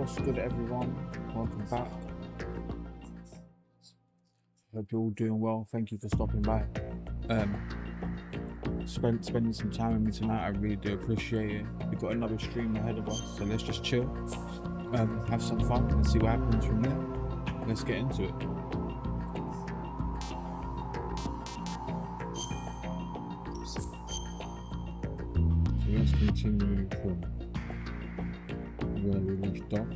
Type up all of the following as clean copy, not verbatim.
What's good, everyone? Welcome back. Hope you're all doing well. Thank you for stopping by. Spending some time with me tonight. I really do appreciate it. We've got another stream ahead of us, so let's just chill, have some fun, and see what happens from there. Let's get into it. So let's continue from where we left off.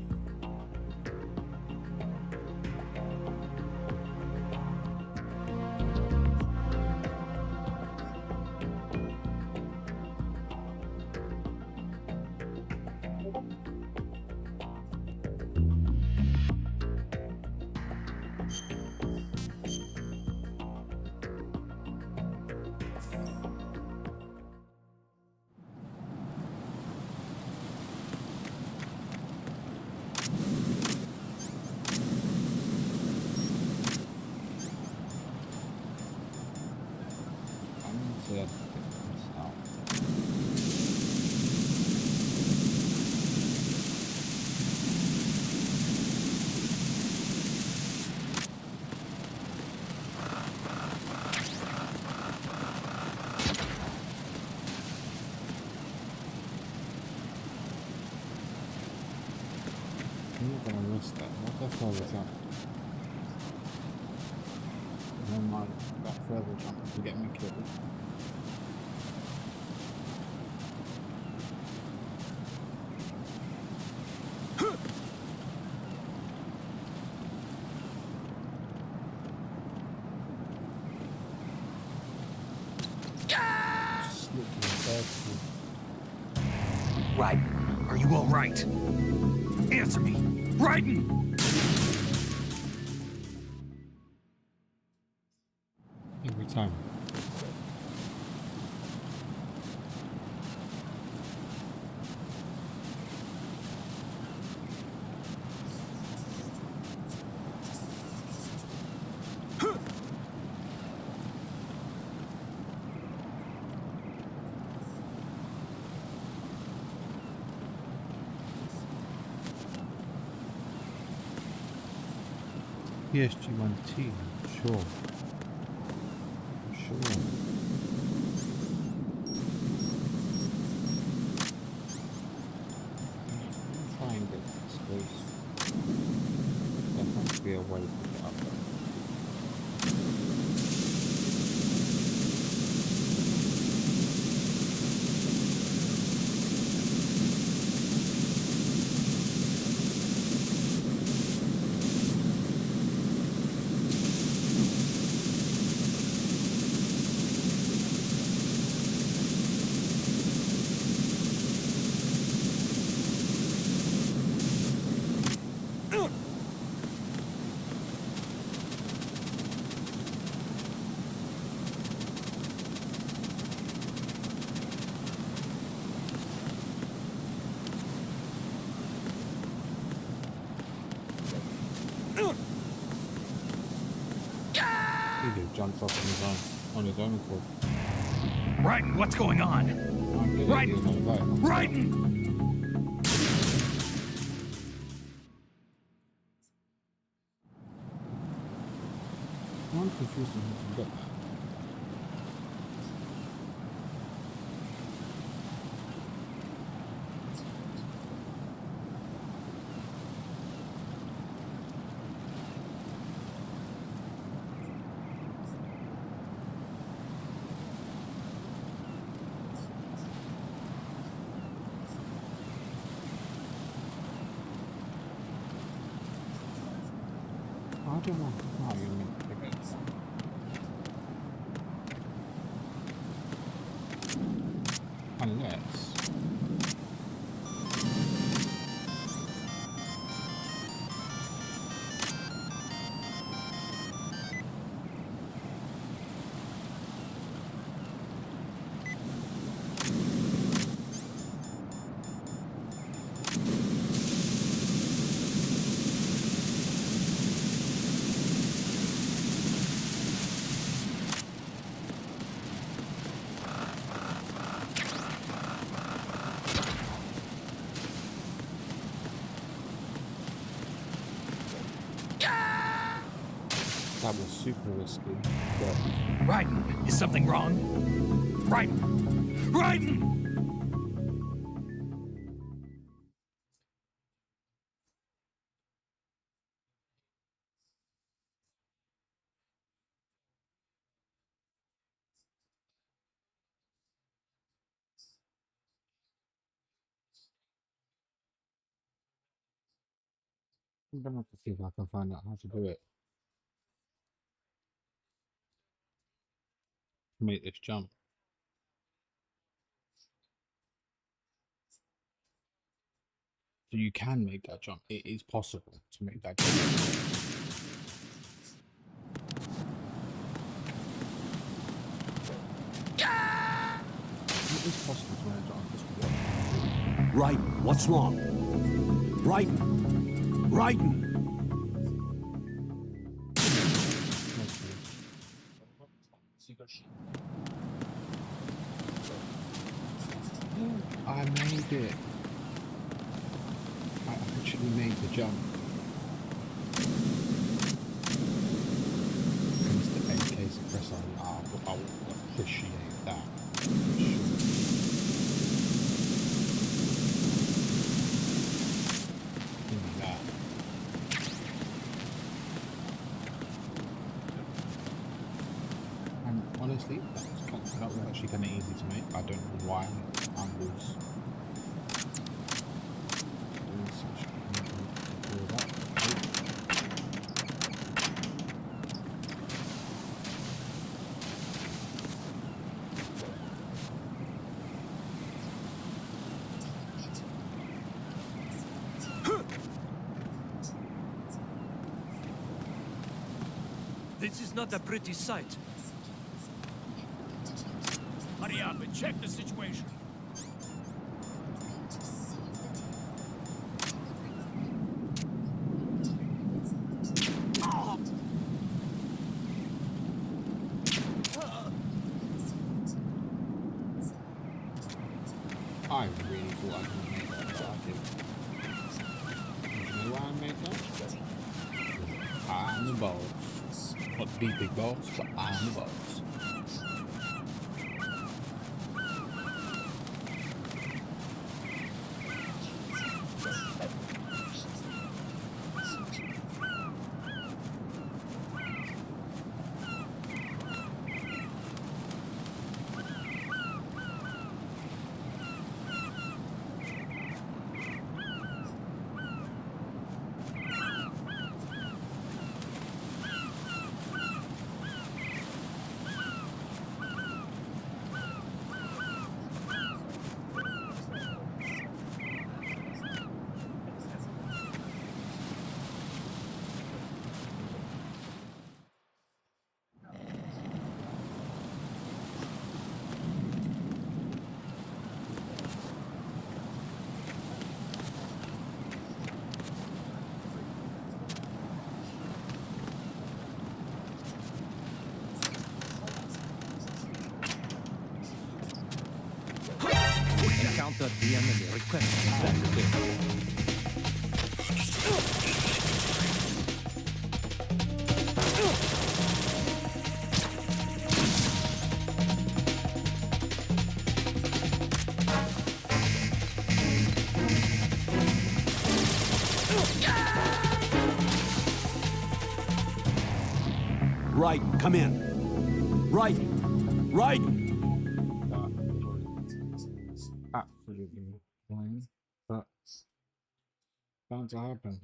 I'm not gonna miss that. What the hell is that? Never mind, that further jump to get me killed. Right. Are you all right? Answer me. Raiden! Every time. PSG1T, sure. Try and get this close. There has to be a way to get up there. He just jumped off on his own accord. Raiden, what's going on? Raiden! Raiden! I'm confused on how to get that. I don't know how you meant to get that. Unless... That was super risky, but Raiden, is something wrong? Raiden! Raiden! I'm gonna have to see if I can find out how to do it. Make this jump. So you can make that jump. It is possible to make that jump. It is possible to make that jump. Just watch. Raiden, what's wrong? Raiden! Raiden! I made it. I actually made the jump. Mr. AK suppressor. I will appreciate that. Give me that. And honestly, that was actually kind of easy to make. I don't know why I was doing such all that. This is not a pretty sight. Hurry up and check the situation. I really thought I could make that, but I did. You know why I made that? I'm the boss. Not the big boss, but I'm the boss. Encounter the enemy. Request Raiden, come in. Raiden! Raiden! Absolutely fine, but bound to happen.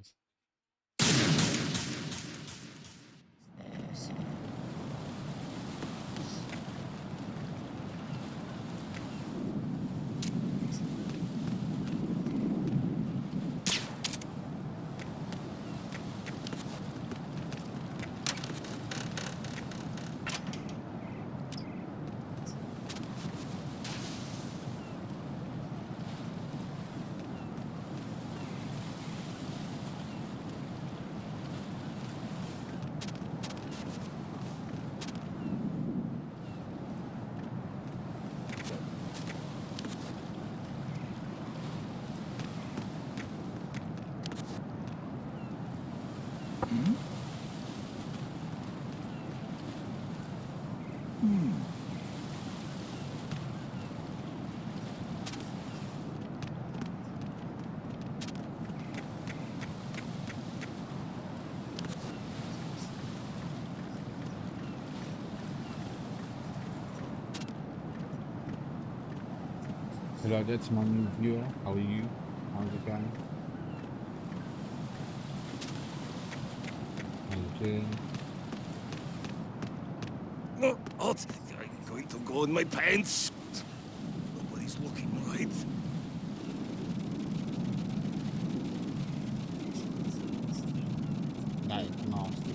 Hello there to my new viewer. How are you? How's it going? How you doing? Oh, I'm going to go in my pants. Nobody's looking, right? That is nasty.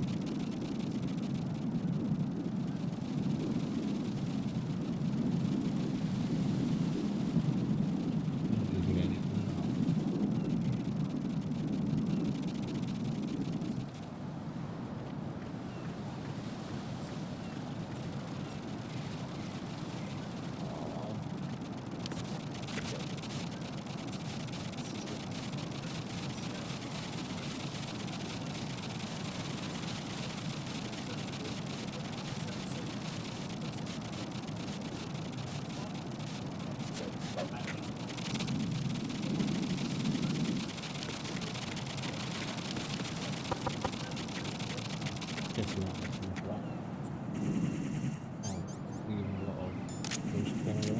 Not doing anything now. Guess you're not listening to that. Oh, leaving a lot of ghost area.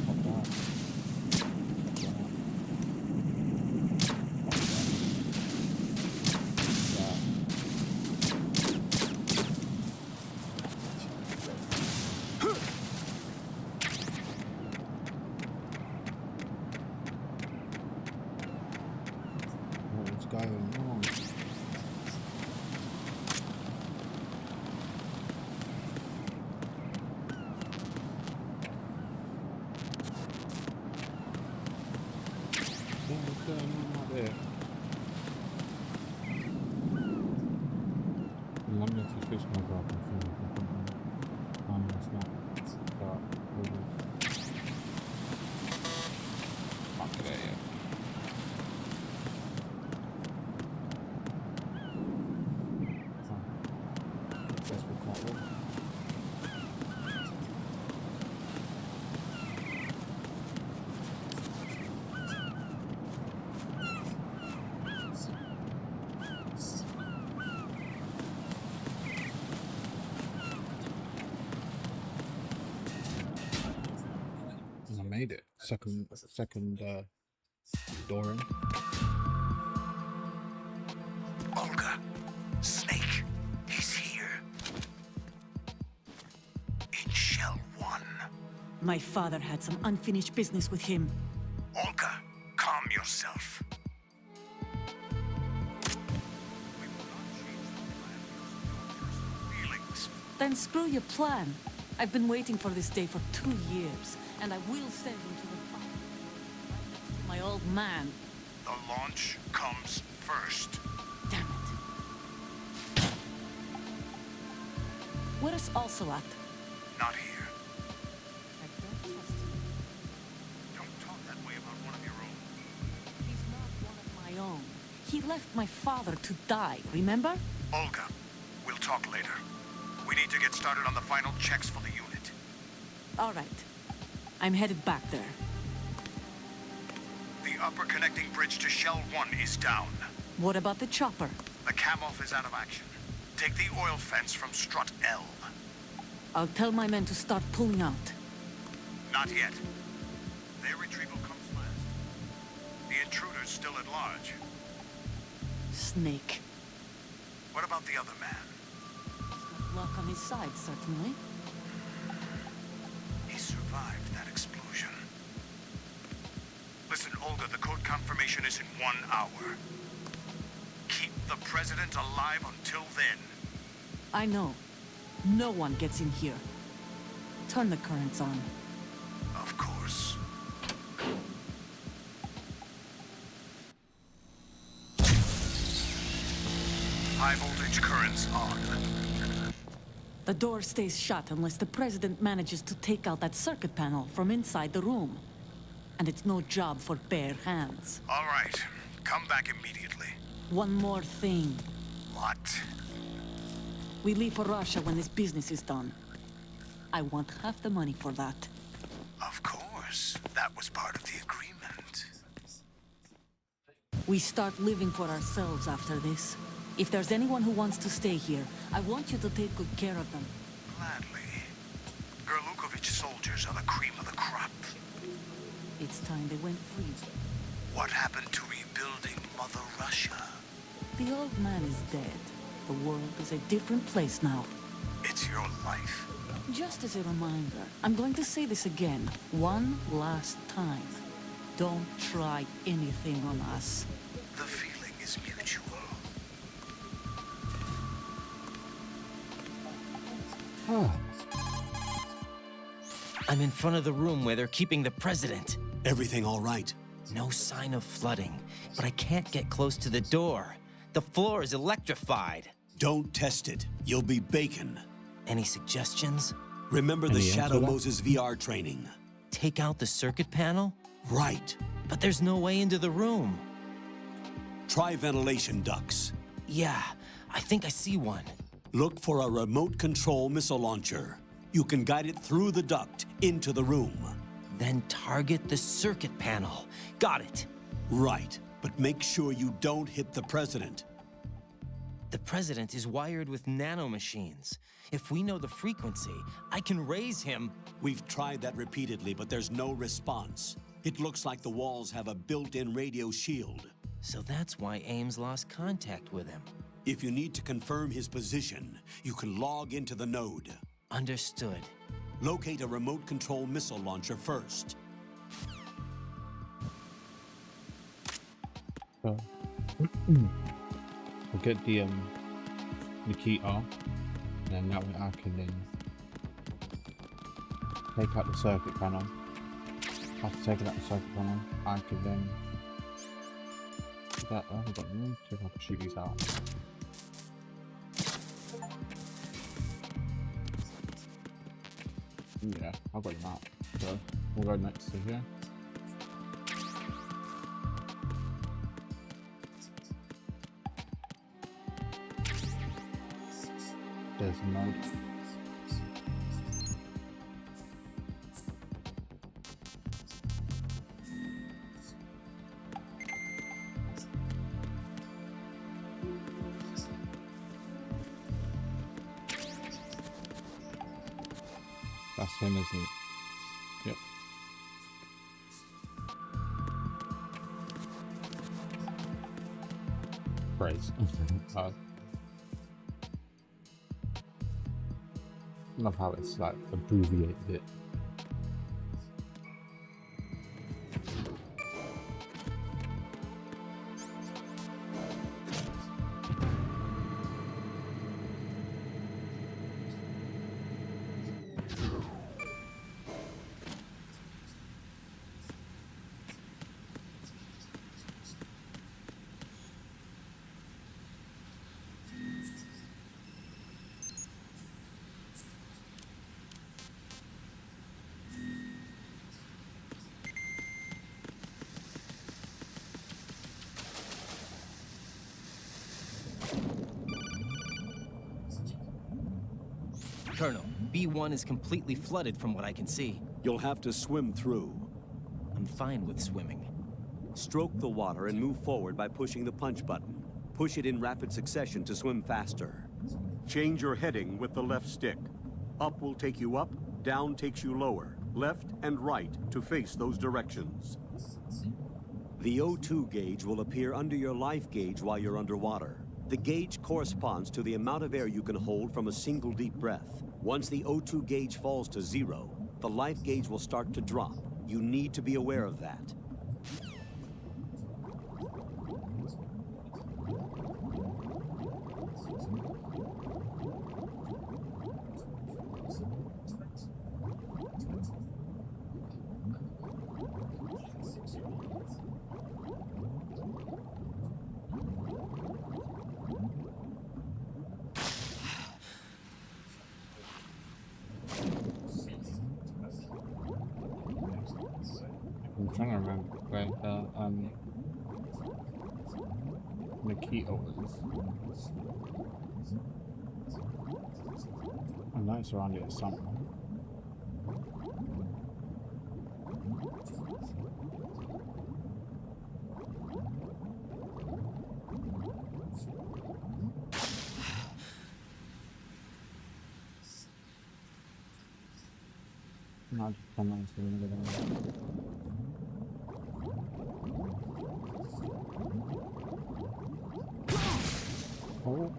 Pop that. What's going on? What's going on out there? London to Christmas up and things. It's not. But not today yet. Guess we can't win. I made it. Second door in. Olga, Snake, he's here. In Shell 1. My father had some unfinished business with him. Olga, calm yourself. Feelings. Then screw your plan. I've been waiting for this day for 2 years, and I will send him to the fire. My old man. The launch comes first. Damn it. Where is Ocelot? Not here. I don't trust him. Don't talk that way about one of your own. He's not one of my own. He left my father to die, remember? Olga, we'll talk later. We need to get started on the final checks for the unit. All right. I'm headed back there. The upper connecting bridge to Shell 1 is down. What about the chopper? The cam-off is out of action. Take the oil fence from strut L. I'll tell my men to start pulling out. Not yet. Their retrieval comes last. The intruder's still at large. Snake. What about the other man? Luck on his side, certainly. He survived that explosion. Listen, Olga, the code confirmation is in 1 hour. Keep the president alive until then. I know. No one gets in here. Turn the currents on. Of course. High voltage currents on. The door stays shut unless the president manages to take out that circuit panel from inside the room. And it's no job for bare hands. All right. Come back immediately. One more thing. What? We leave for Russia when this business is done. I want half the money for that. Of course. That was part of the agreement. We start living for ourselves after this. If there's anyone who wants to stay here, I want you to take good care of them. Gladly. Gerlukovich Savage soldiers are the cream of the crop. It's time they went free. What happened to rebuilding Mother Russia? The old man is dead. The world is a different place now. It's your life. Just as a reminder, I'm going to say this again, one last time. Don't try anything on us. The feeling is mutual. I'm in front of the room where they're keeping the president. Everything all right? No sign of flooding, but I can't get close to the door. The floor is electrified. Don't test it. You'll be bacon. Any suggestions? Remember the Any answer Shadow to that? Moses VR training? Take out the circuit panel? Right. But there's no way into the room. Try ventilation ducts. Yeah, I think I see one. Look for a remote control missile launcher. You can guide it through the duct into the room. Then target the circuit panel. Got it. Right. But make sure you don't hit the president. The president is wired with nanomachines. If we know the frequency, I can raise him. We've tried that repeatedly, but there's no response. It looks like the walls have a built-in radio shield. So that's why Ames lost contact with him. If you need to confirm his position, you can log into the node. Understood. Locate a remote control missile launcher first. So, we'll get the key off, and then that way I can then take out the circuit panel. After taking out the circuit panel, I can then do that. Oh, I've got room to see if I can shoot these out. Yeah, I've got them out. So we'll go next to here. There's a node. That's him, isn't it? Yep. Praise. Love how it's like abbreviated it. Colonel, B1 is completely flooded from what I can see. You'll have to swim through. I'm fine with swimming. Stroke the water and move forward by pushing the punch button. Push it in rapid succession to swim faster. Change your heading with the left stick. Up will take you up, down takes you lower, left and right to face those directions. The O2 gauge will appear under your life gauge while you're underwater. The gauge corresponds to the amount of air you can hold from a single deep breath. Once the O2 gauge falls to 0, the life gauge will start to drop. You need to be aware of that. I'm trying to remember where Nikito is. I know it's around here somewhere. I'll just come on to another one. Oh.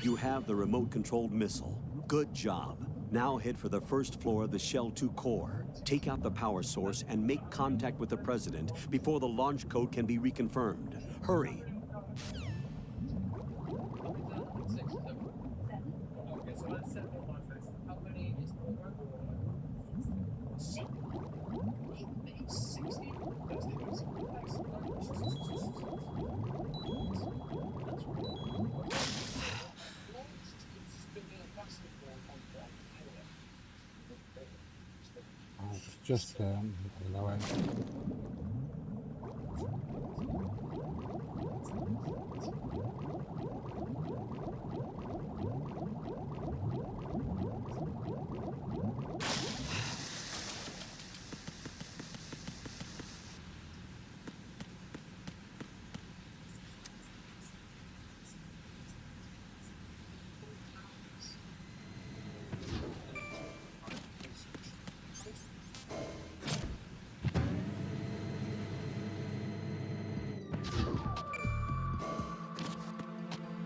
You have the remote-controlled missile. Good job. Now head for the first floor of the Shell 2 core. Take out the power source and make contact with the President before the launch code can be reconfirmed. Hurry. Just the low end.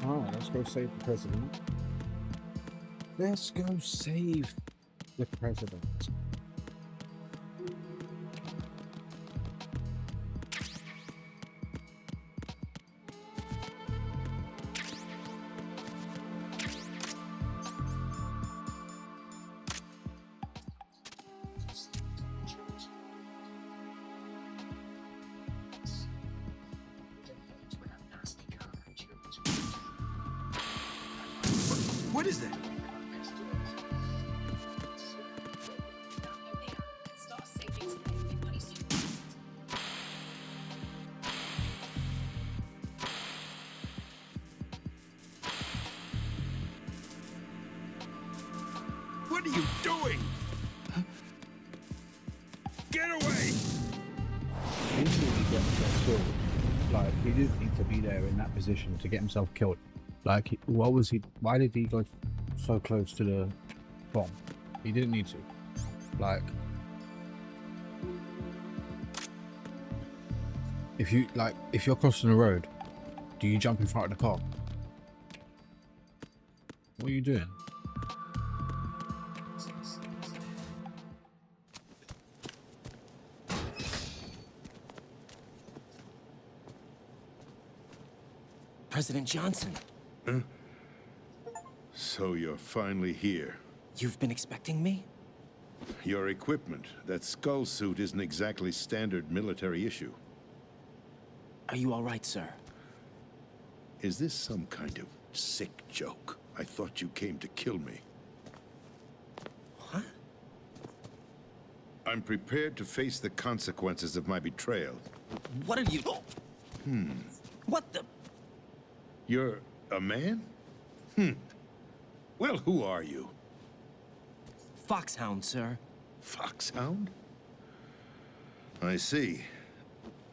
Alright, let's go save the president. Let's go save the president. What is that? What are you doing? Get away! He didn't really get himself killed. Like, he didn't need to be there in that position to get himself killed. Like, what was he? Why did he go so close to the bomb? He didn't need to. Like, if you're crossing the road, do you jump in front of the car? What are you doing? President Johnson, So you're finally here. you've been expecting me? Your equipment, that skull suit, isn't exactly standard military issue. Are you all right, sir? Is this some kind of sick joke? I thought you came to kill me. What? I'm prepared to face the consequences of my betrayal. What are you... What the... You're a man? Well, who are you? Foxhound, sir. Foxhound? I see.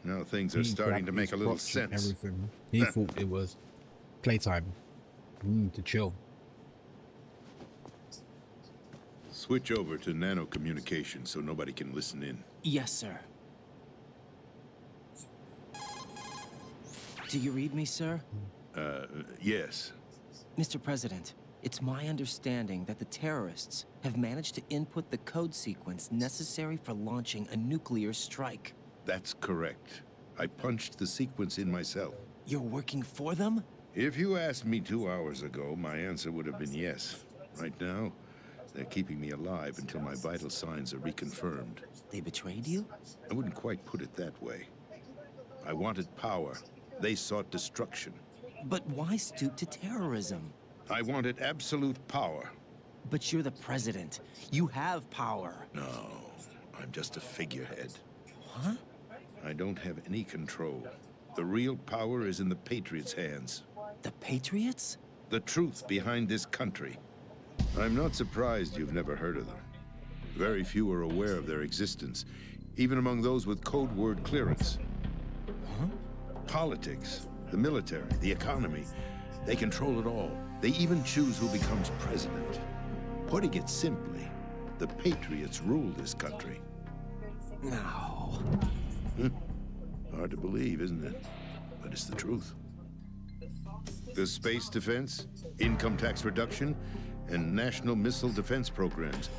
Now things are He starting grabbed to make his a little crotch and sense. Everything. He thought it was playtime. To chill. Switch over to nano communication so nobody can listen in. Yes, sir. Do you read me, sir? Yes. Mr. President, it's my understanding that the terrorists have managed to input the code sequence necessary for launching a nuclear strike. That's correct. I punched the sequence in myself. You're working for them? If you asked me 2 hours ago, my answer would have been yes. Right now, they're keeping me alive until my vital signs are reconfirmed. They betrayed you? I wouldn't quite put it that way. I wanted power. They sought destruction. But why stoop to terrorism? I wanted absolute power. But you're the president. You have power. No, I'm just a figurehead. Huh? I don't have any control. The real power is in the Patriots' hands. The Patriots? The truth behind this country. I'm not surprised you've never heard of them. Very few are aware of their existence, even among those with code word clearance. Huh? Politics, the military, the economy, they control it all. They even choose who becomes president. Putting it simply, the Patriots rule this country. No. Hard to believe, isn't it? But it's the truth. The space defense, income tax reduction, and national missile defense programs.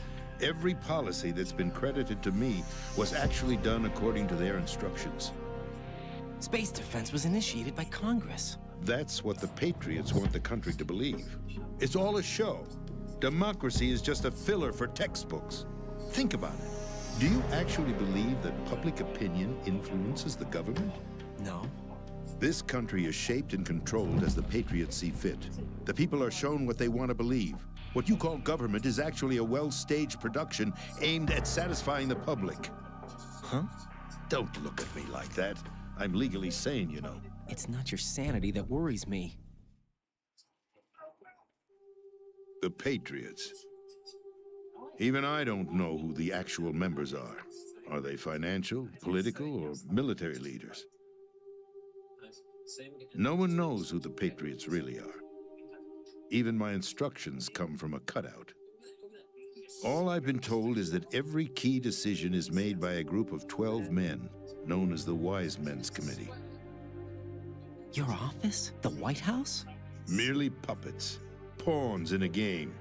Every policy that's been credited to me was actually done according to their instructions. Space defense was initiated by Congress. That's what the Patriots want the country to believe. It's all a show. Democracy is just a filler for textbooks. Think about it. Do you actually believe that public opinion influences the government? No. This country is shaped and controlled as the Patriots see fit. The people are shown what they want to believe. What you call government is actually a well-staged production aimed at satisfying the public. Huh? Don't look at me like that. I'm legally sane, you know. It's not your sanity that worries me. The Patriots. Even I don't know who the actual members are. Are they financial, political, or military leaders? No one knows who the Patriots really are. Even my instructions come from a cutout. All I've been told is that every key decision is made by a group of 12 men, known as the Wise Men's Committee. Your office? The White House? Merely puppets, pawns in a game.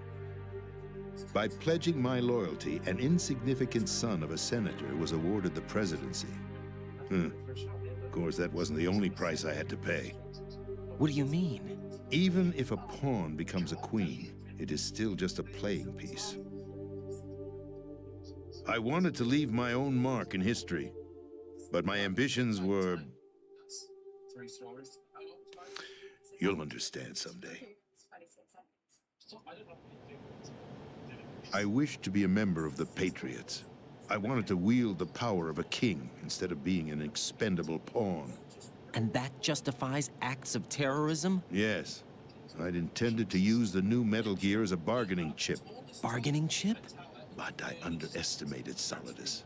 By pledging my loyalty, an insignificant son of a senator was awarded the presidency. Of course, that wasn't the only price I had to pay. What do you mean? Even if a pawn becomes a queen, it is still just a playing piece. I wanted to leave my own mark in history, but my ambitions were... You'll understand someday. I wished to be a member of the Patriots. I wanted to wield the power of a king instead of being an expendable pawn. And that justifies acts of terrorism? Yes. I'd intended to use the new Metal Gear as a bargaining chip. Bargaining chip? But I underestimated Solidus.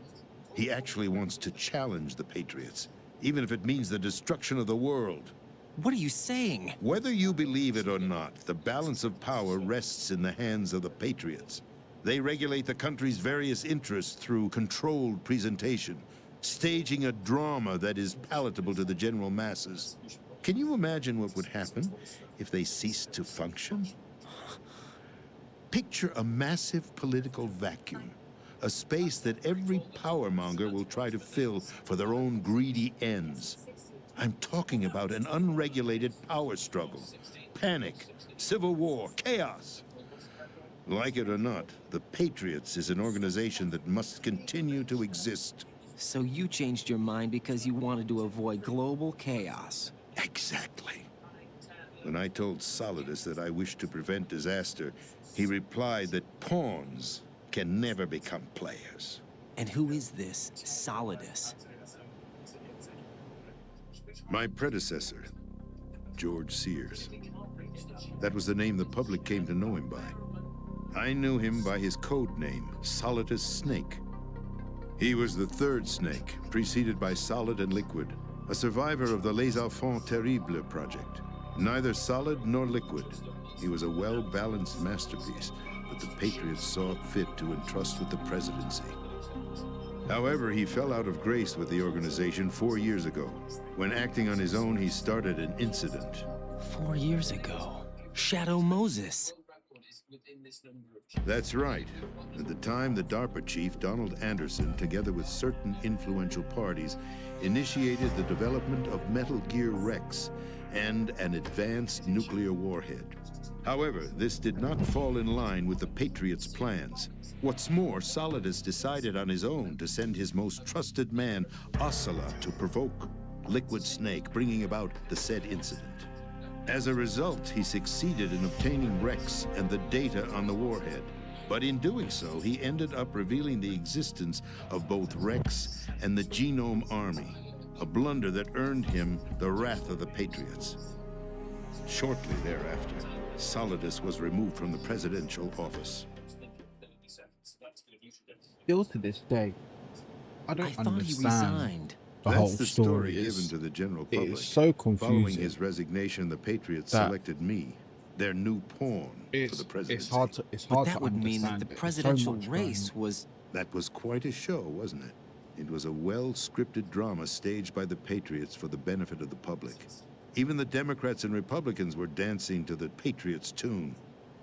He actually wants to challenge the Patriots, even if it means the destruction of the world. What are you saying? Whether you believe it or not, the balance of power rests in the hands of the Patriots. They regulate the country's various interests through controlled presentation, staging a drama that is palatable to the general masses. Can you imagine what would happen if they ceased to function? Picture a massive political vacuum, a space that every powermonger will try to fill for their own greedy ends. I'm talking about an unregulated power struggle, panic, civil war, chaos. Like it or not, the Patriots is an organization that must continue to exist. So you changed your mind because you wanted to avoid global chaos. Exactly. When I told Solidus that I wished to prevent disaster, he replied that pawns can never become players. And who is this Solidus? My predecessor, George Sears. That was the name the public came to know him by. I knew him by his code name, Solidus Snake. He was the third Snake, preceded by Solid and Liquid, a survivor of the Les Enfants Terribles project. Neither solid nor liquid, he was a well-balanced masterpiece that the Patriots saw fit to entrust with the presidency. However, he fell out of grace with the organization 4 years ago. When acting on his own, he started an incident. 4 years ago. Shadow Moses. That's right. At the time, the DARPA chief, Donald Anderson, together with certain influential parties, initiated the development of Metal Gear Rex and an advanced nuclear warhead. However, this did not fall in line with the Patriots' plans. What's more, Solidus decided on his own to send his most trusted man, Ocelot, to provoke Liquid Snake, bringing about the said incident. As a result, he succeeded in obtaining Rex and the data on the warhead. But in doing so, he ended up revealing the existence of both Rex and the Genome Army, a blunder that earned him the wrath of the Patriots. Shortly thereafter, Solidus was removed from the presidential office. Still to this day, I I don't thought he understand. resigned. the whole That's the story story given is. to the general It public. is so Following confusing. his resignation, the Patriots that selected me, their new pawn for It's the presidency. it's But hard that to would mean understand. that the There's so presidential much going race on. was... That was quite a show, wasn't it? It was a well-scripted drama staged by the Patriots for the benefit of the public. Even the Democrats and Republicans were dancing to the Patriots' tune.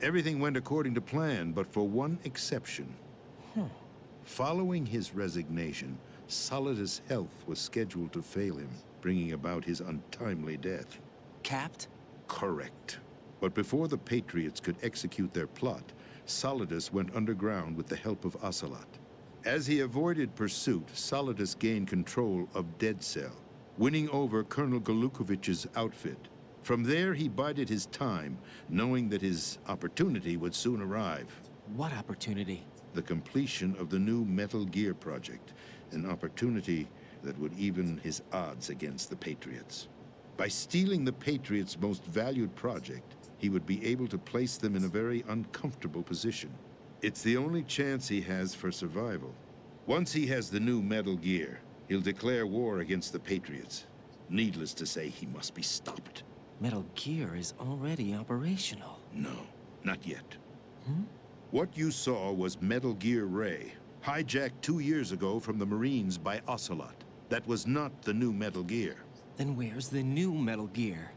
Everything went according to plan, but for one exception. Following his resignation, Solidus' health was scheduled to fail him, bringing about his untimely death. capped? Correct. But before the Patriots could execute their plot, Solidus went underground with the help of Ocelot. As he avoided pursuit, Solidus gained control of Dead Cell, winning over Colonel Golukovich's outfit. From there, he bided his time, knowing that his opportunity would soon arrive. What opportunity? The completion of the new Metal Gear project, an opportunity that would even his odds against the Patriots. By stealing the Patriots' most valued project, he would be able to place them in a very uncomfortable position. It's the only chance he has for survival. Once he has the new Metal Gear, he'll declare war against the Patriots. Needless to say, he must be stopped. Metal Gear is already operational. No, not yet. What you saw was Metal Gear Ray, hijacked 2 years ago from the Marines by Ocelot. That was not the new Metal Gear. Then where's the new Metal Gear?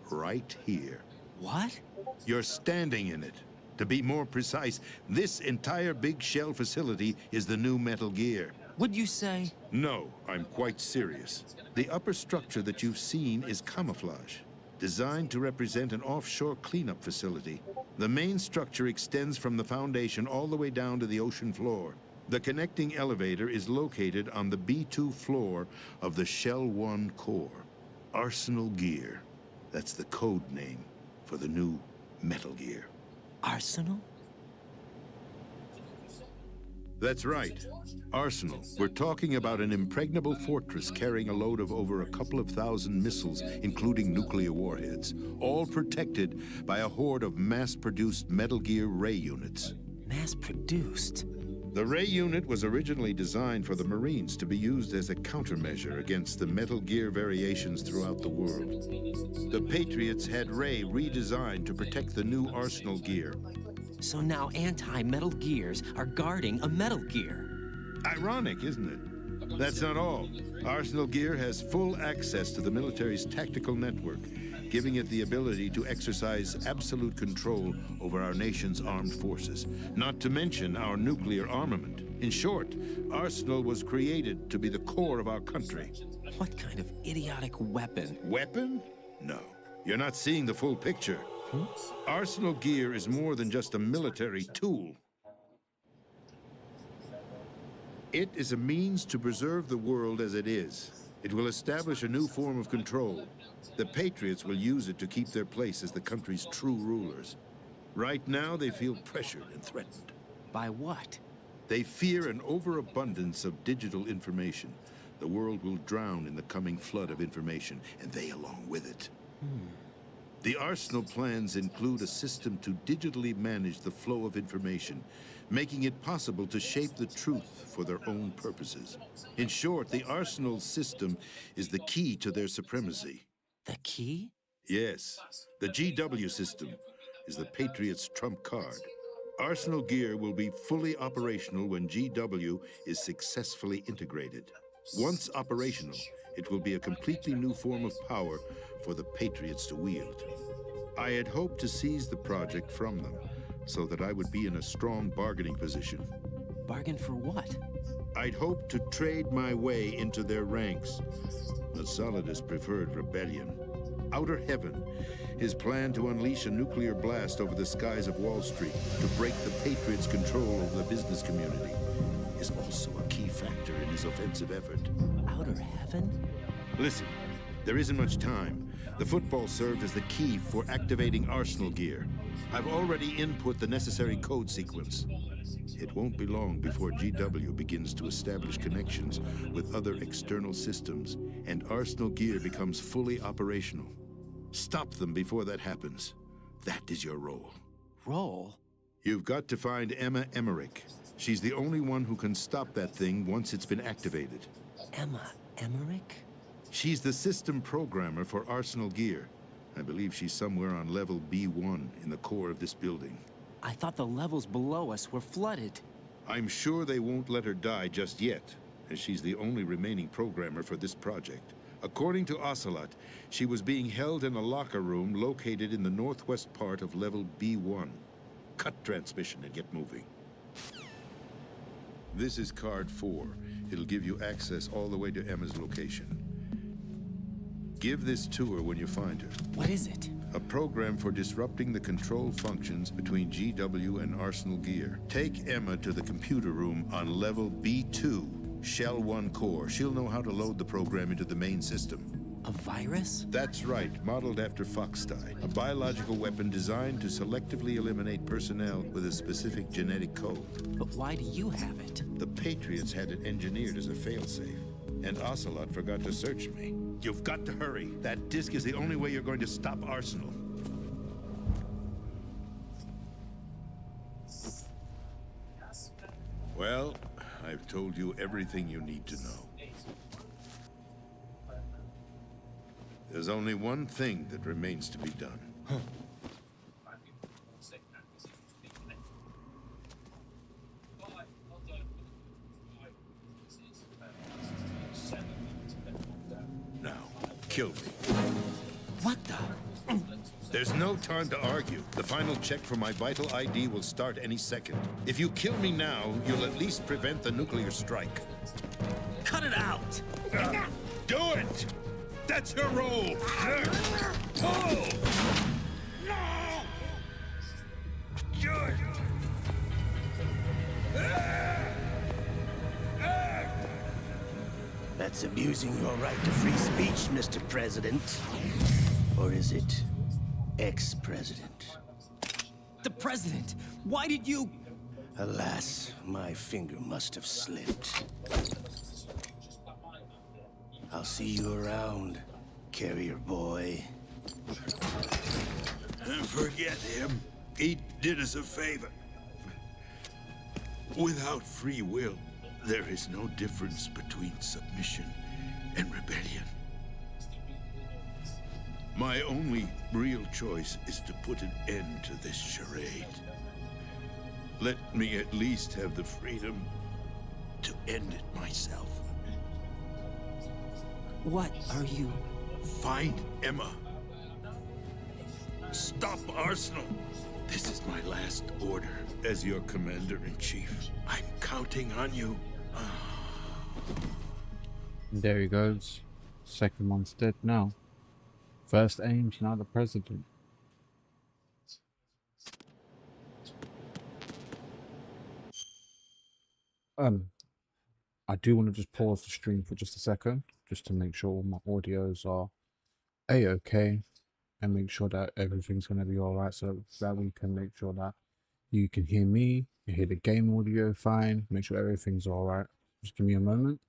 Right here. What? You're standing in it. To be more precise, this entire big shell facility is the new Metal Gear. What'd you say? No, I'm quite serious. The upper structure that you've seen is camouflage, designed to represent an offshore cleanup facility. The main structure extends from the foundation all the way down to the ocean floor. The connecting elevator is located on the B2 floor of the Shell 1 core. Arsenal Gear. That's the code name for the new Metal Gear. Arsenal? That's right. Arsenal. We're talking about an impregnable fortress carrying a load of over a couple of thousand missiles, including nuclear warheads, all protected by a horde of mass-produced Metal Gear Ray units. Mass-produced? The Ray unit was originally designed for the Marines to be used as a countermeasure against the Metal Gear variations throughout the world. The Patriots had Ray redesigned to protect the new Arsenal Gear. So now anti-Metal Gears are guarding a Metal Gear. Ironic, isn't it? That's not all. Arsenal Gear has full access to the military's tactical network, giving it the ability to exercise absolute control over our nation's armed forces, not to mention our nuclear armament. In short, Arsenal was created to be the core of our country. What kind of idiotic weapon? Weapon? No. You're not seeing the full picture. Arsenal Gear is more than just a military tool. It is a means to preserve the world as it is. It will establish a new form of control. The Patriots will use it to keep their place as the country's true rulers. Right now, they feel pressured and threatened. By what? They fear an overabundance of digital information. The world will drown in the coming flood of information, and they along with it. The Arsenal plans include a system to digitally manage the flow of information, making it possible to shape the truth for their own purposes. In short, the Arsenal system is the key to their supremacy. The key? Yes, the GW system is the Patriots' trump card. Arsenal Gear will be fully operational when GW is successfully integrated. Once operational, it will be a completely new form of power for the Patriots to wield. I had hoped to seize the project from them, so that I would be in a strong bargaining position. Bargain for what? I'd hoped to trade my way into their ranks, but Solidus preferred rebellion. Outer Heaven, his plan to unleash a nuclear blast over the skies of Wall Street to break the Patriots' control over the business community, is also a key factor in his offensive effort. Outer Heaven? Listen, there isn't much time. The football served as the key for activating Arsenal Gear. I've already input the necessary code sequence. It won't be long before GW begins to establish connections with other external systems, and Arsenal Gear becomes fully operational. Stop them before that happens. That is your role. Role? You've got to find Emma Emmerich. She's the only one who can stop that thing once it's been activated. Emma Emmerich? She's the system programmer for Arsenal Gear. I believe she's somewhere on level B1 in the core of this building. I thought the levels below us were flooded. I'm sure they won't let her die just yet, as she's the only remaining programmer for this project. According to Ocelot, she was being held in a locker room located in the northwest part of level B1. Cut transmission and get moving. This is card 4. It'll give you access all the way to Emma's location. Give this to her when you find her. What is it? A program for disrupting the control functions between GW and Arsenal Gear. Take Emma to the computer room on level B2, Shell 1 core. She'll know how to load the program into the main system. A virus? That's right, modeled after Foxdie, a biological weapon designed to selectively eliminate personnel with a specific genetic code. But why do you have it? The Patriots had it engineered as a failsafe, and Ocelot forgot to search me. You've got to hurry. That disk is the only way you're going to stop Arsenal. Well, I've told you everything you need to know. There's only one thing that remains to be done. Now, kill me. What the? There's no time to argue. The final check for my vital ID will start any second. If you kill me now, you'll at least prevent the nuclear strike. Cut it out! Do it! That's your role! Pull! No! Do it! That's abusing your right to free speech, Mr. President. Or is it ex-president? The president! Why did you... Alas, my finger must have slipped. I'll see you around, carrier boy. Forget him. He did us a favor. Without free will, there is no difference between submission and rebellion. My only real choice is to put an end to this charade. Let me at least have the freedom to end it myself. What are you... Find Emma. Stop Arsenal. This is my last order as your commander-in-chief. I'm counting on you. There he goes. Second one's dead now. First aim's now the president. I do want to just pause the stream for just a second, just to make sure all my audios are a-okay, and make sure that everything's going to be alright, so that we can make sure that you can hear me, you hear the game audio fine, make sure everything's alright. Just give me a moment.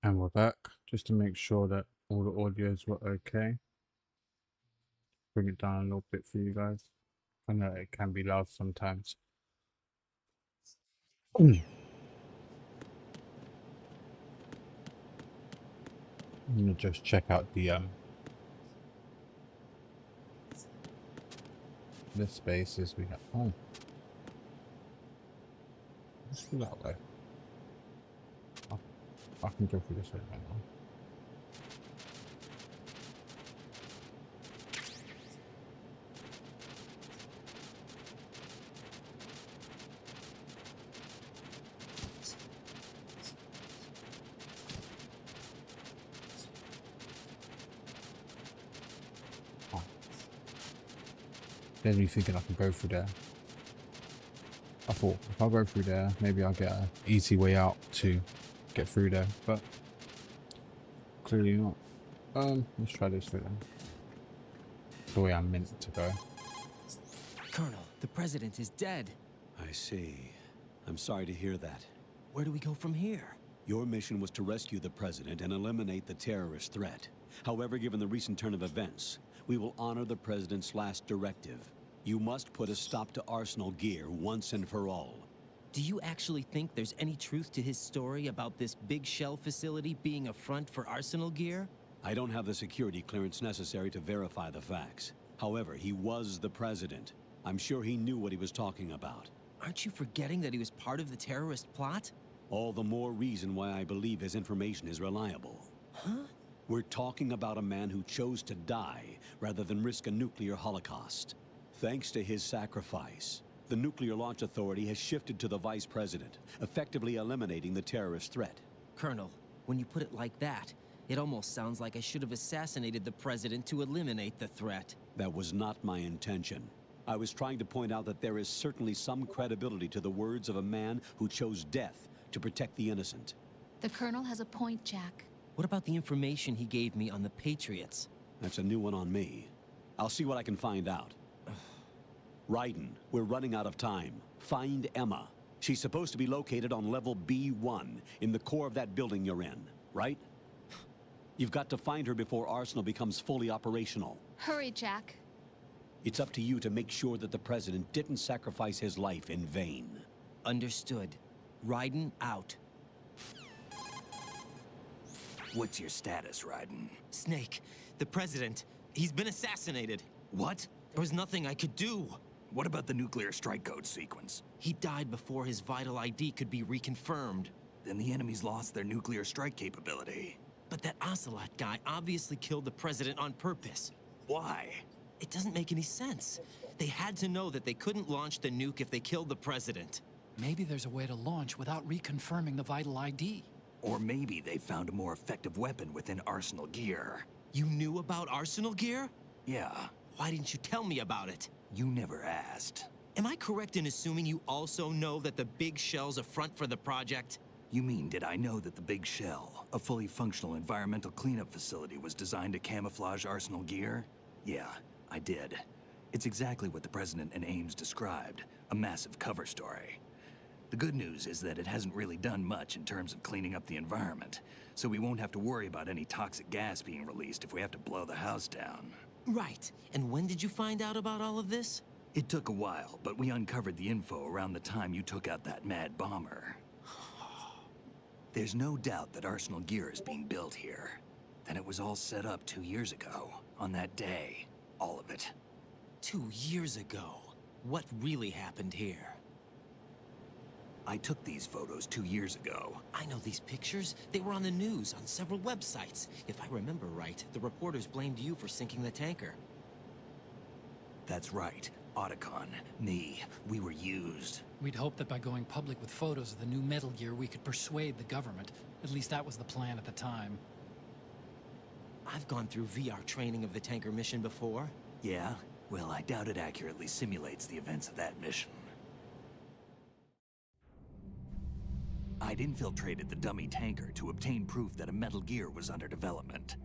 And we're back, just to make sure that all the audios were okay. Bring it down a little bit for you guys. I know it can be loud sometimes. I'm gonna just check out the spaces we have. Oh, let's go that way. Oh, I can go through this way right now. There's me thinking I can go through there. I thought if I go through there, maybe I'll get an easy way out to get through there, but clearly not. Let's try this way then. The way I'm meant to go. Colonel, the president is dead. I see. I'm sorry to hear that. Where do we go from here? Your mission was to rescue the president and eliminate the terrorist threat. However, given the recent turn of events, we will honor the president's last directive. You must put a stop to Arsenal Gear once and for all. Do you actually think there's any truth to his story about this big shell facility being a front for Arsenal Gear? I don't have the security clearance necessary to verify the facts. However, he was the president. I'm sure he knew what he was talking about. Aren't you forgetting that he was part of the terrorist plot? All the more reason why I believe his information is reliable. Huh? We're talking about a man who chose to die rather than risk a nuclear holocaust. Thanks to his sacrifice, the Nuclear Launch Authority has shifted to the vice president, effectively eliminating the terrorist threat. Colonel, when you put it like that, it almost sounds like I should have assassinated the president to eliminate the threat. That was not my intention. I was trying to point out that there is certainly some credibility to the words of a man who chose death to protect the innocent. The Colonel has a point, Jack. What about the information he gave me on the Patriots? That's a new one on me. I'll see what I can find out. Raiden, we're running out of time. Find Emma. She's supposed to be located on level B1 in the core of that building you're in, right? You've got to find her before Arsenal becomes fully operational. Hurry, Jack. It's up to you to make sure that the president didn't sacrifice his life in vain. Understood. Raiden out. What's your status, Raiden? Snake, the president, he's been assassinated. What? There was nothing I could do. What about the nuclear strike code sequence? He died before his vital ID could be reconfirmed. Then the enemy's lost their nuclear strike capability. But that Ocelot guy obviously killed the president on purpose. Why? It doesn't make any sense. They had to know that they couldn't launch the nuke if they killed the president. Maybe there's a way to launch without reconfirming the vital ID. Or maybe they found a more effective weapon within Arsenal Gear. You knew about Arsenal Gear? Yeah. Why didn't you tell me about it? You never asked. Am I correct in assuming you also know that the Big Shell's a front for the project? You mean, did I know that the Big Shell, a fully functional environmental cleanup facility, was designed to camouflage Arsenal Gear? Yeah, I did. It's exactly what the President and Ames described, a massive cover story. The good news is that it hasn't really done much in terms of cleaning up the environment, so we won't have to worry about any toxic gas being released if we have to blow the house down. Right. And when did you find out about all of this? It took a while, but we uncovered the info around the time you took out that mad bomber. There's no doubt that Arsenal Gear is being built here. Then it was all set up 2 years ago, on that day. All of it. 2 years ago? What really happened here? I took these photos 2 years ago. I know these pictures. They were on the news, on several websites. If I remember right, the reporters blamed you for sinking the tanker. That's right. Otacon, me, we were used. We'd hoped that by going public with photos of the new Metal Gear, we could persuade the government. At least that was the plan at the time. I've gone through VR training of the tanker mission before. Yeah? Well, I doubt it accurately simulates the events of that mission. I'd infiltrated the dummy tanker to obtain proof that a Metal Gear was under development.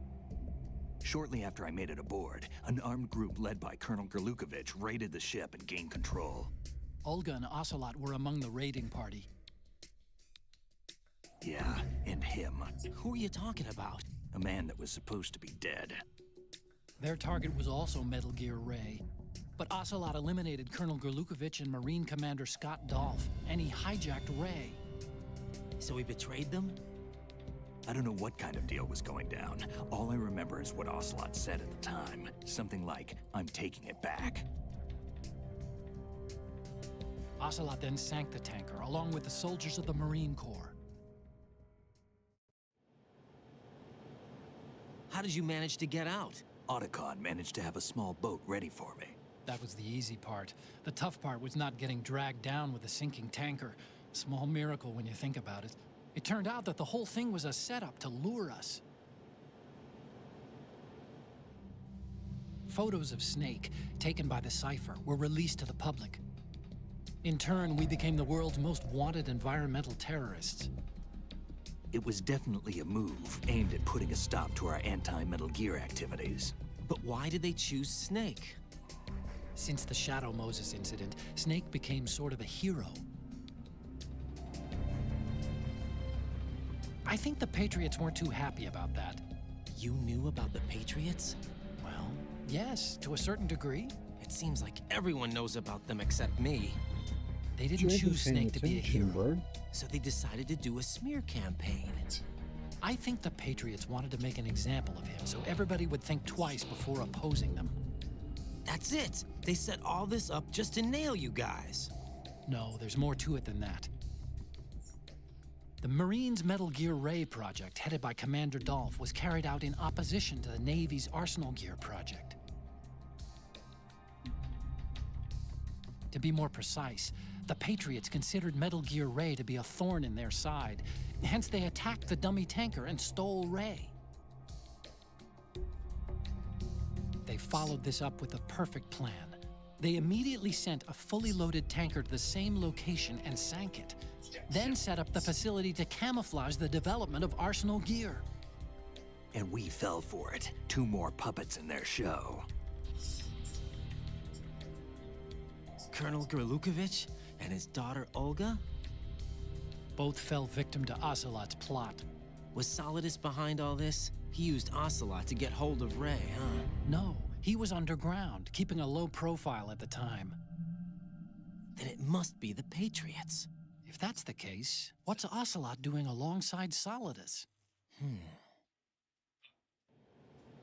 Shortly after I made it aboard, an armed group led by Colonel Gerlukovich raided the ship and gained control. Olga and Ocelot were among the raiding party. Yeah, and him. Who are you talking about? A man that was supposed to be dead. Their target was also Metal Gear Ray. But Ocelot eliminated Colonel Gerlukovich and Marine Commander Scott Dolph, and he hijacked Ray. So he betrayed them? I don't know what kind of deal was going down. All I remember is what Ocelot said at the time. Something like, "I'm taking it back." Ocelot then sank the tanker, along with the soldiers of the Marine Corps. How did you manage to get out? Otacon managed to have a small boat ready for me. That was the easy part. The tough part was not getting dragged down with a sinking tanker. Small miracle when you think about it. It turned out that the whole thing was a setup to lure us. Photos of Snake, taken by the Cypher, were released to the public. In turn, we became the world's most wanted environmental terrorists. It was definitely a move aimed at putting a stop to our anti-Metal Gear activities. But why did they choose Snake? Since the Shadow Moses incident, Snake became sort of a hero. I think the Patriots weren't too happy about that. You knew about the Patriots? Well, yes, to a certain degree. It seems like everyone knows about them except me. They didn't choose Snake to be a hero. Bro. So they decided to do a smear campaign. I think the Patriots wanted to make an example of him so everybody would think twice before opposing them. That's it! They set all this up just to nail you guys. No, there's more to it than that. The Marines' Metal Gear Ray project, headed by Commander Dolph, was carried out in opposition to the Navy's Arsenal Gear project. To be more precise, the Patriots considered Metal Gear Ray to be a thorn in their side. Hence, they attacked the dummy tanker and stole Ray. They followed this up with a perfect plan. They immediately sent a fully loaded tanker to the same location and sank it, then set up the facility to camouflage the development of Arsenal Gear. And we fell for it. 2 more puppets in their show. Colonel Gerlukovich and his daughter Olga? Both fell victim to Ocelot's plot. Was Solidus behind all this? He used Ocelot to get hold of Ray, huh? No, he was underground, keeping a low profile at the time. Then it must be the Patriots. If that's the case, what's Ocelot doing alongside Solidus?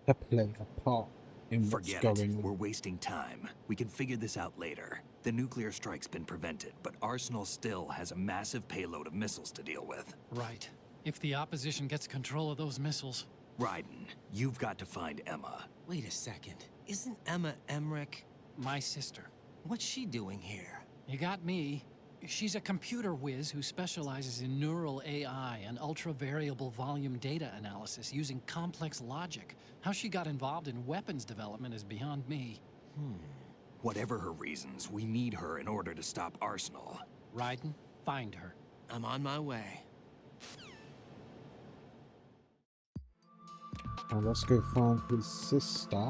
To play a part in what's Forget going it. on. We're wasting time. We can figure this out later. The nuclear strike's been prevented, but Arsenal still has a massive payload of missiles to deal with. Right. If the opposition gets control of those missiles. Raiden, you've got to find Emma. Wait a second. Isn't Emma Emmerich? My sister. What's she doing here? You got me. She's a computer whiz who specializes in neural AI and ultra-variable volume data analysis using complex logic. How she got involved in weapons development is beyond me. Whatever her reasons, we need her in order to stop Arsenal. Raiden, find her. I'm on my way. Now let's go find his sister.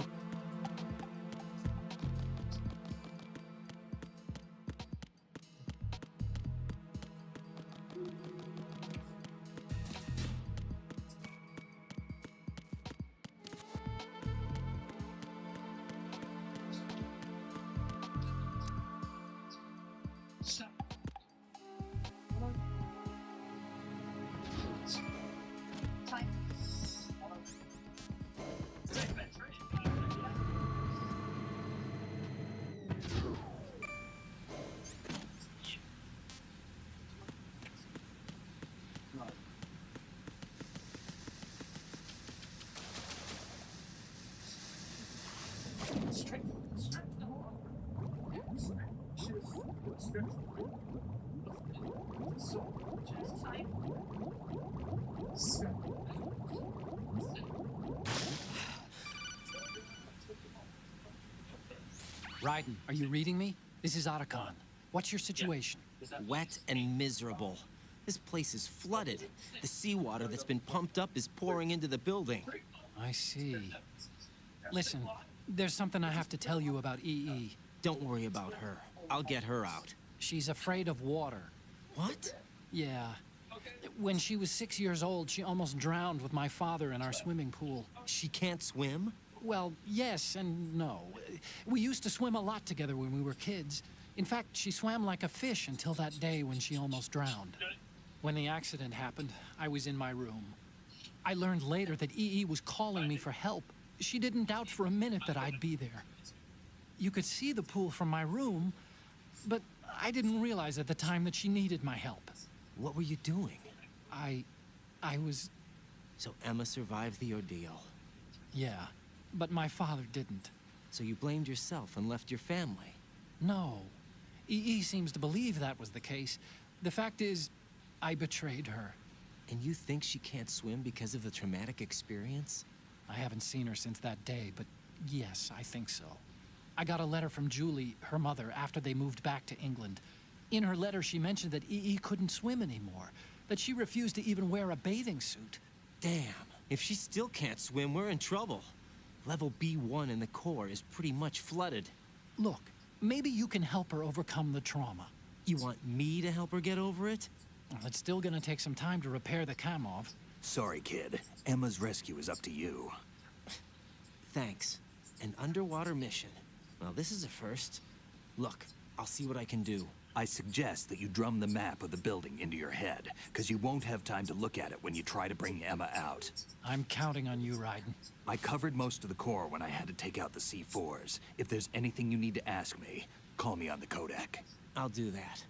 Raiden, are you reading me? This is Otacon. What's your situation? Wet and miserable. This place is flooded. The seawater that's been pumped up is pouring into the building. I see. Listen, there's something I have to tell you about EE. Don't worry about her. I'll get her out. She's afraid of water. What? Yeah. When she was 6 years old, she almost drowned with my father in our swimming pool. She can't swim? Well, yes and no. We used to swim a lot together when we were kids. In fact, she swam like a fish until that day when she almost drowned. When the accident happened, I was in my room. I learned later that EE was calling me for help. She didn't doubt for a minute that I'd be there. You could see the pool from my room, but I didn't realize at the time that she needed my help. What were you doing? I was... So Emma survived the ordeal. Yeah, but my father didn't. So you blamed yourself and left your family? No. EE seems to believe that was the case. The fact is, I betrayed her. And you think she can't swim because of the traumatic experience? I haven't seen her since that day, but yes, I think so. I got a letter from Julie, her mother, after they moved back to England. In her letter, she mentioned that EE couldn't swim anymore, that she refused to even wear a bathing suit. Damn, if she still can't swim, we're in trouble. Level B1 in the core is pretty much flooded. Look, maybe you can help her overcome the trauma. You want me to help her get over it? Well, it's still gonna take some time to repair the Kamov. Sorry, kid. Emma's rescue is up to you. Thanks. An underwater mission. Well, this is a first. Look, I'll see what I can do. I suggest that you drum the map of the building into your head, because you won't have time to look at it when you try to bring Emma out. I'm counting on you, Raiden. I covered most of the core when I had to take out the C4s. If there's anything you need to ask me, call me on the codec. I'll do that.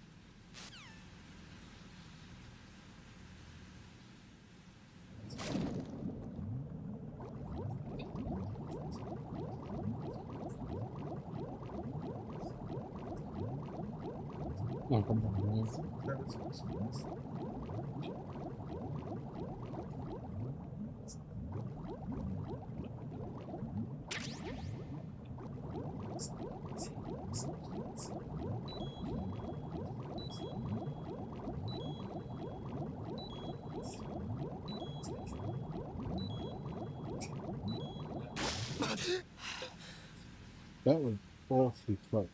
Oh, come on, man. That was awfully close.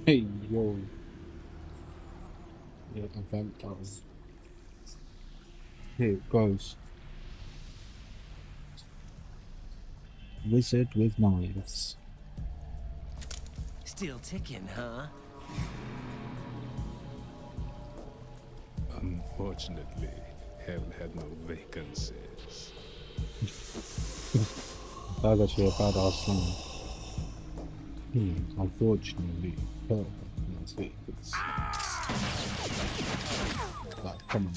Hey, yo. Yeah, event that was... Here it goes. Wizard with knives. Still ticking, huh? Unfortunately, hell had no vacancies. That was actually a badass line. Unfortunately, hell has no vacancies. Like, come on,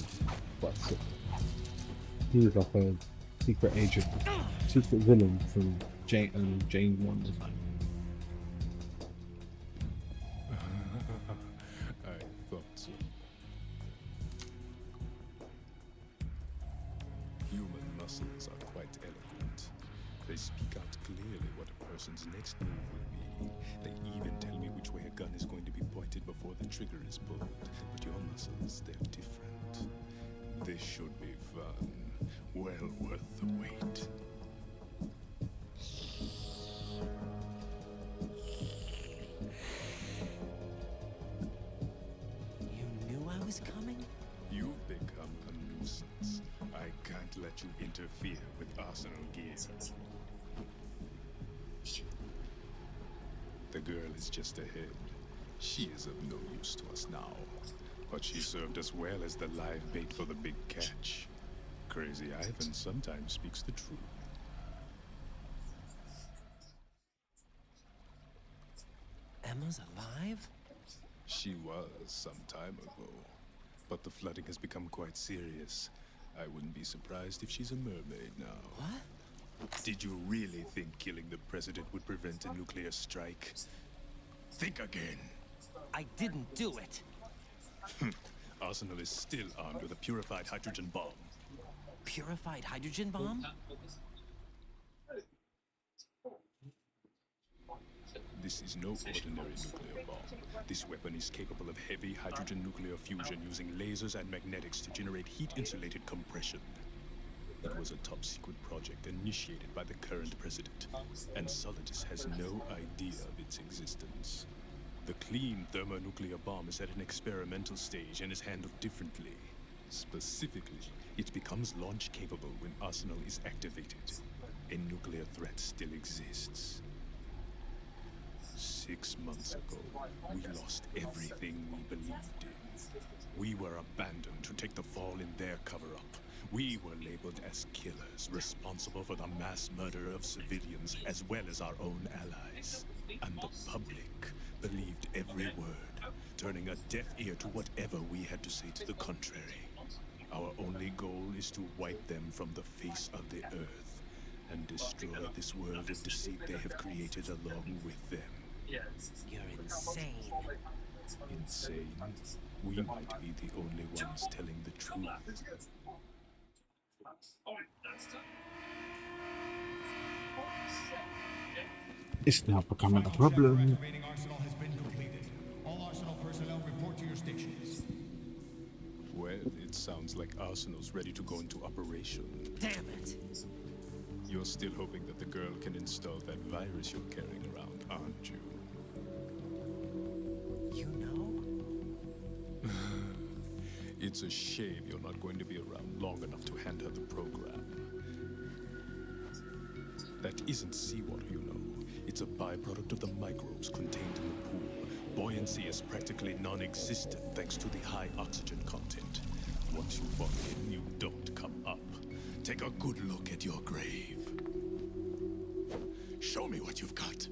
what's it? He's like a secret agent, secret villain from James Bond. I thought so. Human muscles are quite eloquent. They speak out clearly what a person's next move will be. They even tell me which way a gun is going to be pointed before the trigger is pulled. But your muscles, they're different. This should be fun. Well worth the wait. You knew I was coming? You've become a nuisance. I can't let you interfere with Arsenal gear. The girl is just ahead. She is of no use to us now. But she served us well as the live bait for the big catch. Crazy Ivan sometimes speaks the truth. Emma's alive? She was some time ago. But the flooding has become quite serious. I wouldn't be surprised if she's a mermaid now. What? Did you really think killing the president would prevent a nuclear strike? Think again. I didn't do it. Arsenal is still armed with a purified hydrogen bomb. Purified hydrogen bomb? This is no ordinary nuclear bomb. This weapon is capable of heavy hydrogen nuclear fusion using lasers and magnetics to generate heat-insulated compression. It was a top-secret project initiated by the current president, and Solidus has no idea of its existence. The clean thermonuclear bomb is at an experimental stage and is handled differently. Specifically, it becomes launch-capable when Arsenal is activated. A nuclear threat still exists. 6 months ago, we lost everything we believed in. We were abandoned to take the fall in their cover-up. We were labeled as killers, responsible for the mass murder of civilians as well as our own allies. And the public believed every word, turning a deaf ear to whatever we had to say to the contrary. Our only goal is to wipe them from the face of the earth and destroy this world of deceit they have created along with them. You're insane. Insane? We might be the only ones telling the truth. It's now becoming a problem. Arsenal has been completed. All Arsenal personnel report to your stations. Well, it sounds like Arsenal's ready to go into operation. Damn it! You're still hoping that the girl can install that virus you're carrying around, aren't you? You know? It's a shame you're not going to be around long enough to hand her the program. That isn't seawater, you know. It's a byproduct of the microbes contained in the pool. Buoyancy is practically non-existent thanks to the high oxygen content. Once you fall in, you don't come up. Take a good look at your grave. Show me what you've got.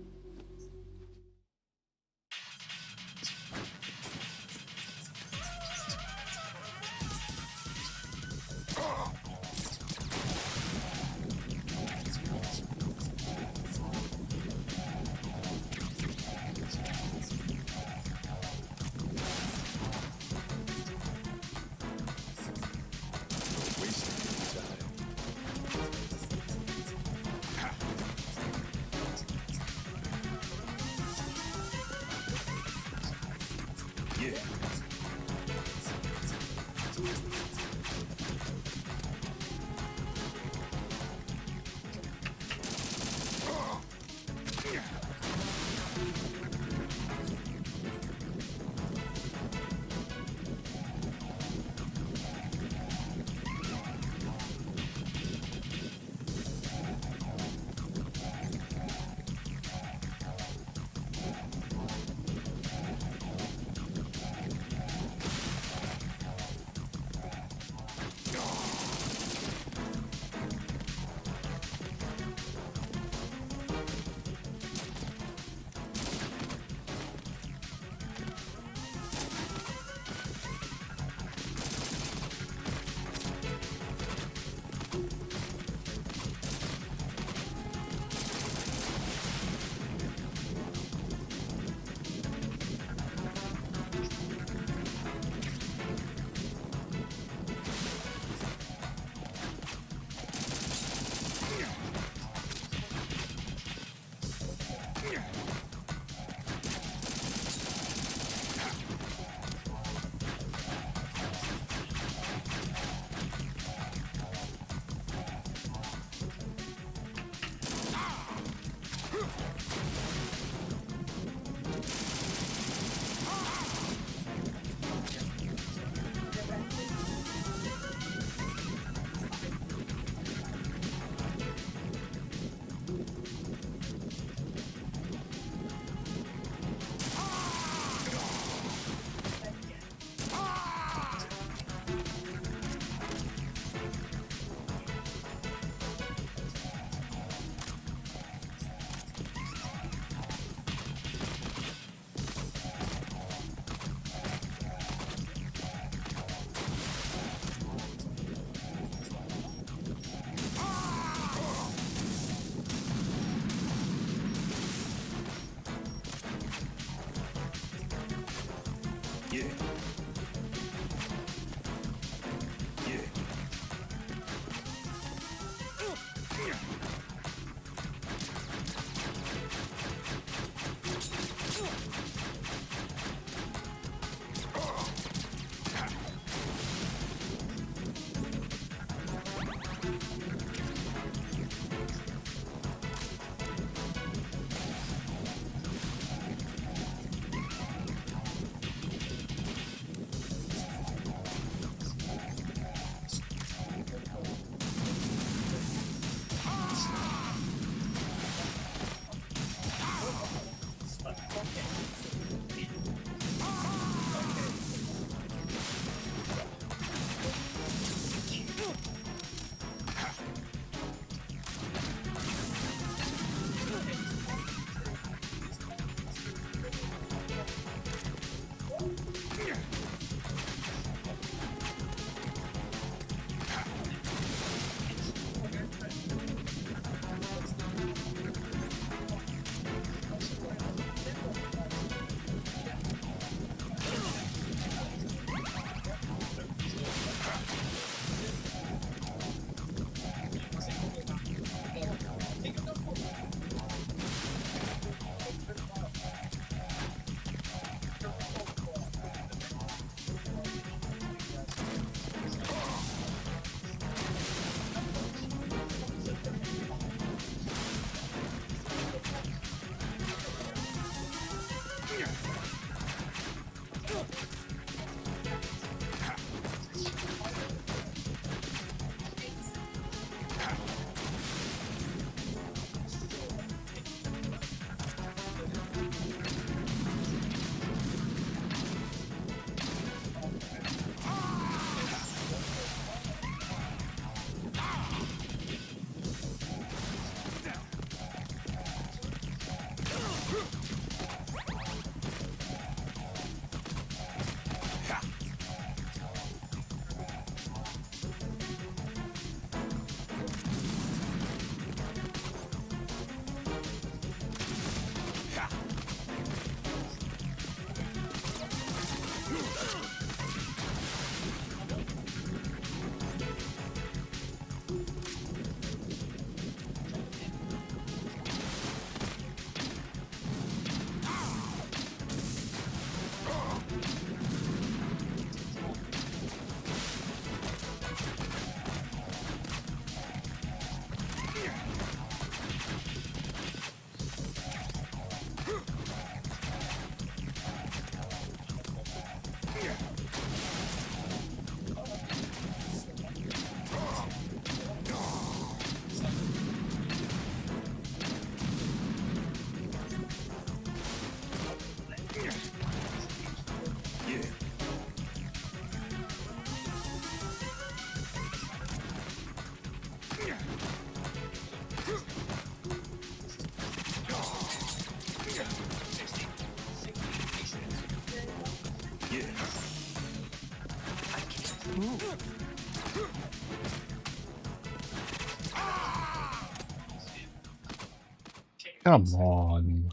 Come on.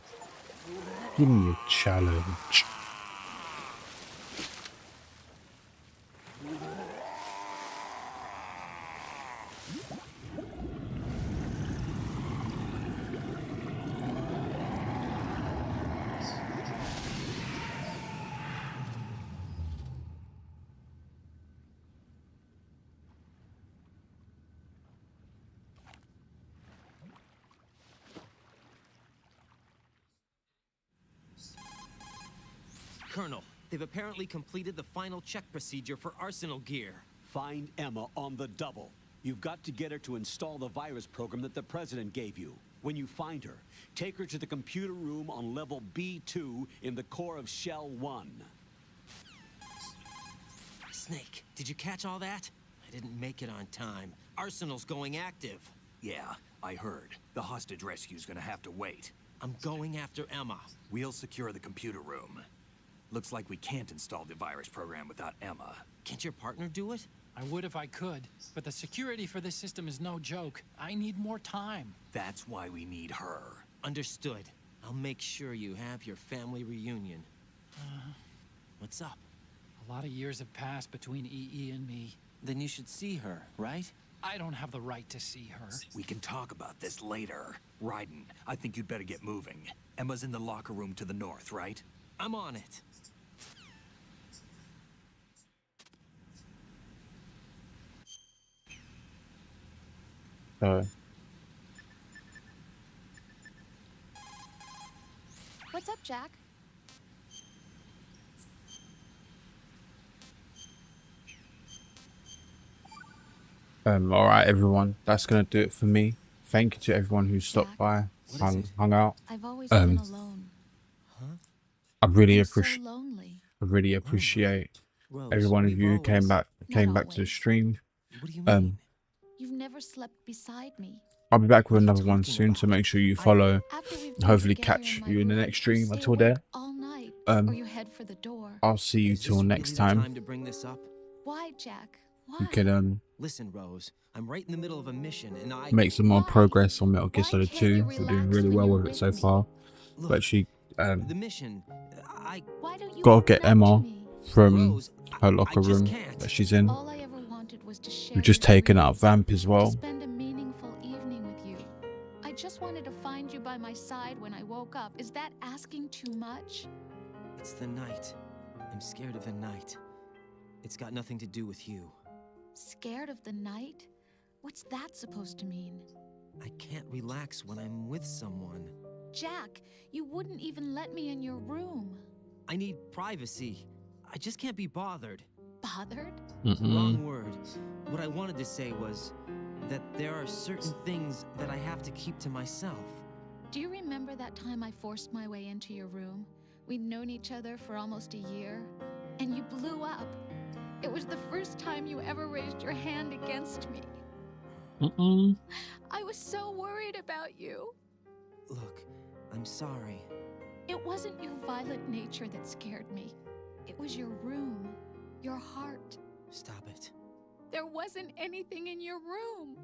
Give me a challenge. Colonel, they've apparently completed the final check procedure for arsenal gear. Find Emma on the double. You've got to get her to install the virus program that the President gave you. When you find her, take her to the computer room on level B2 in the core of Shell 1. Snake, did you catch all that? I didn't make it on time. Arsenal's going active. Yeah, I heard. The hostage rescue's gonna have to wait. I'm going after Emma. We'll secure the computer room. Looks like we can't install the virus program without Emma. Can't your partner do it? I would if I could, but the security for this system is no joke. I need more time. That's why we need her. Understood. I'll make sure you have your family reunion. What's up? A lot of years have passed between EE and me. Then you should see her, right? I don't have the right to see her. We can talk about this later. Raiden, I think you'd better get moving. Emma's in the locker room to the north, right? I'm on it. What's up, Jack? Alright everyone, that's gonna do it for me. Thank you to everyone who stopped by, hung out. I've always been alone. I really I'm so appreciate lonely. Rose, every one of you who we've came back Not to the always. stream. What do you mean? You've never slept beside me. I'll be back with What are you another one talking soon, about? so make sure you follow. After we've And been hopefully together catch in my you in the room, next stream. stay Until awake then, all night, um, or you head for the door. I'll see you Is till this next really the time. time to bring this up? Why, Jack? Why? You can Listen, Rose, I'm right in the middle of a mission, and I... make some more progress on Metal Gear Why Solid can't 2. you We're doing relax really when well you're with it so with me? far. Look, But she the mission, Why don't you gotta open get up to Emma me? from Rose, her I locker just room can't. that she's in. All I ever wanted was to share We've just your taken out dreams, Vamp as to well. spend a meaningful evening with you. I just wanted to find you by my side when I woke up. Is that asking too much? It's the night. I'm scared of the night. It's got nothing to do with you. Scared of the night? What's that supposed to mean? I can't relax when I'm with someone. Jack, you wouldn't even let me in your room. I need privacy. I just can't be bothered. Bothered? Wrong word. What I wanted to say was that there are certain things that I have to keep to myself. Do you remember that time I forced my way into your room? We'd known each other for almost a year, and you blew up. It was the first time you ever raised your hand against me. I was so worried about you. Look, I'm sorry. It wasn't your violent nature that scared me. It was your room, your heart. Stop it. There wasn't anything in your room.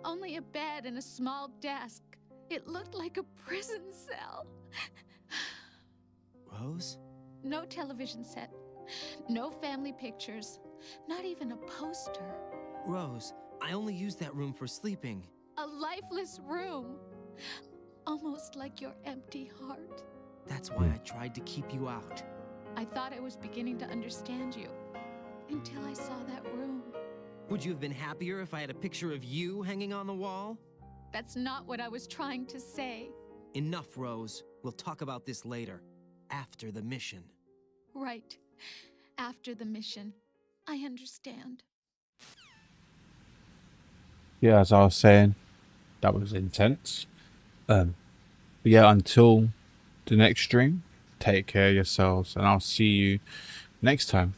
Only a bed and a small desk. It looked like a prison cell. Rose? No television set. No family pictures. Not even a poster. Rose, I only use that room for sleeping. A lifeless room. Almost like your empty heart. That's why I tried to keep you out. I thought I was beginning to understand you. Until I saw that room. Would you have been happier if I had a picture of you hanging on the wall? That's not what I was trying to say. Enough, Rose. We'll talk about this later. After the mission. Right. After the mission. I understand. Yeah, as I was saying, that was intense. But yeah, until the next stream, take care of yourselves, and I'll see you next time.